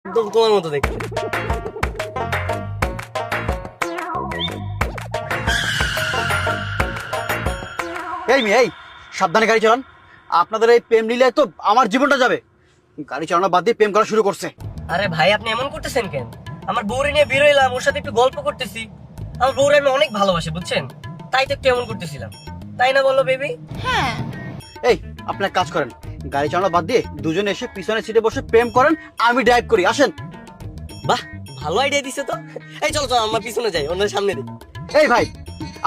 একদম তোমার মতো দেখতে। এই মেয়ে, এই সাবধানে গাড়ি চালান। আপনাদের এই প্রেম লীলায় তো আমার জীবনটা যাবে। গাড়ি চালানো বাদ দিয়ে প্রেম করা শুরু করছে। আরে ভাই আপনি এমন করতেছেন কেন? আমার বউরে নিয়ে বেরোইলাম, ওর সাথে একটু গল্প করতেছি। আমার বউরে আমি অনেক ভালোবাসি বুঝছেন, তাই তো একটু এমন করতেছিলাম, তাই না বলো বেবি? হ্যাঁ। এই আপনার কাজ করেন, গাড়ি চালানো বাদ দিয়ে দুজনে এসে পিছনের সিটে বসে প্রেম করেন, আমি ড্রাইভ করি। আসেন। বাহ, ভালো আইডিয়া দিছে তো। এই চলো চলো আমরা পিছনে যাই, অন্য সামনে দিই। এই ভাই,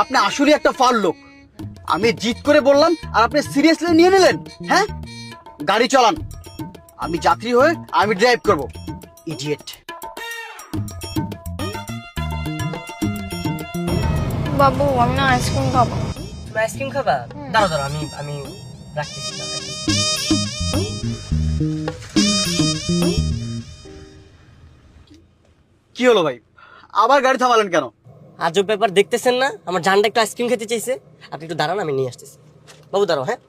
আপনি আসলে একটা ফাল লোক। আমি জিদ করে বললাম আর আপনি সিরিয়াসলি নিয়ে নিলেন। হ্যাঁ, গাড়ি চালান, আমি যাত্রী হয়ে আমি ড্রাইভ করব। ইডিয়েট। বাবু আমি না আইসক্রিম খাবো। তুমি আইসক্রিম খাবা? দাঁড়াও দাঁড়াও, আমি আমি রাখতেছি। কি হলো ভাই, আবার গাড়ি থামালেন কেন? আজব ব্যাপার দেখতেছেন না, আমার জানটা একটু আইসক্রিম খেতে চাইছে। আপনি একটু দাঁড়ান, আমি নিয়ে আসতেছি। বাবু দাঁড়াও। হ্যাঁ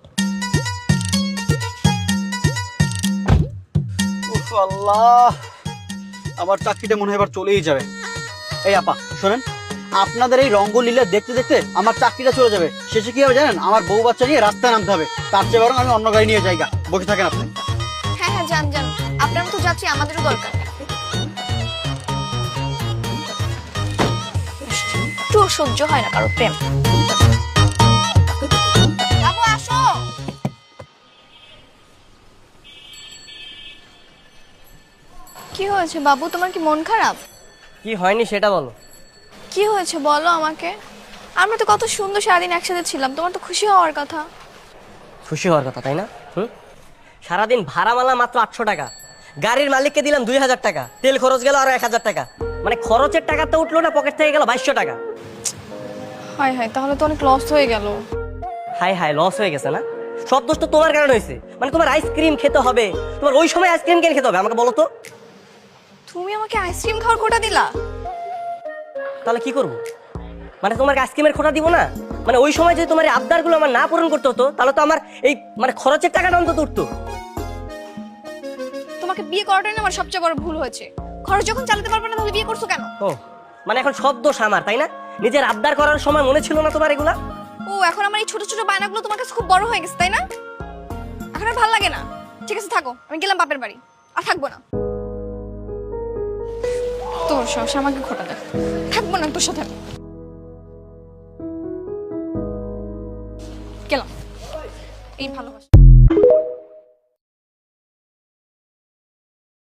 উফ আল্লাহ, আমার চাকরিটা মনে হয় এবার চলেই যাবে। এই আপা শোনেন, আপনাদের এই রঙ্গলীলা দেখতে দেখতে আমার চাকরিটা চলে যাবে। শেষে কি হবে জানেন? আমার বউ বাচ্চা নিয়ে রাস্তায় নামতে হবে। তার চেয়ে বরং আমি অন্য গাড়ি নিয়ে যাই। বসে থাকেন আপনি। হ্যাঁ হ্যাঁ, যান যান, আপনার মতো যাত্রী আমাদেরও দরকার। একটু সহ্য হয় না কারো প্রেম। বাবু আসো। কি হয়েছে বাবু, তোমার কি মন খারাপ? কি হয়নি সেটা বলো। কি হয়েছে বলো আমাকে। আমরা তো কত সুন্দর সারাদিন একসাথে ছিলাম, তোমার তো খুশি হওয়ার কথা। খুশি হওয়ার কথা তাই না? সারাদিন ভাড়ামালা মাত্র 800 টাকা, গাড়ির মালিককে দিলাম 2000 টাকা, তেল খরচ গেল আরো 1000 টাকা, মানে খরচের টাকা তো উঠলো না, পকেট থেকে গেল 2200 টাকা। হায় হায়, তাহলে তো অনেক লস হয়ে গেল। হাই হাই, লস হয়ে গেছে না? সব দোষ তো তোমার কারণে হয়েছে। মানে তোমার আইসক্রিম খেতে হবে, তোমার ওই সময় আইসক্রিম কেন খেতে হবে আমাকে বলো তো? তুমি আমাকে আইসক্রিম খাওয়ার কোটা দিলা? তাহলে কি করবো? মানে তোমার আইসক্রিমের খোটা দিব না? মানে ওই সময় যদি তোমার এই আবদারগুলো আমার না পূরণ করতে হতো, তাহলে তো আমার এই মানে খরচের টাকাটা অন্তত উঠতো। তোমাকে বিয়ে করাটাই না আমার সবচেয়ে বড় ভুল হয়েছে। খরচ যখন চালাতে পারবে না তাহলে বিয়ে করছো কেন? ও মানে এখন সব দোষ আমার তাই না? নিজের আবদার করার সময় মনে ছিল না তোমার এগুলা? ও এখন আমার এই ছোট ছোট বায়নাগুলো তোমার কাছে খুব বড় হয়ে গেছে তাই না? এখন আর ভালো লাগে না। ঠিক আছে থাকো, আমি গেলাম বাপের বাড়ি, আর থাকবো না। তোর সাহস আমাকে খোটা দেখ, থাকবো না তোর সাথে।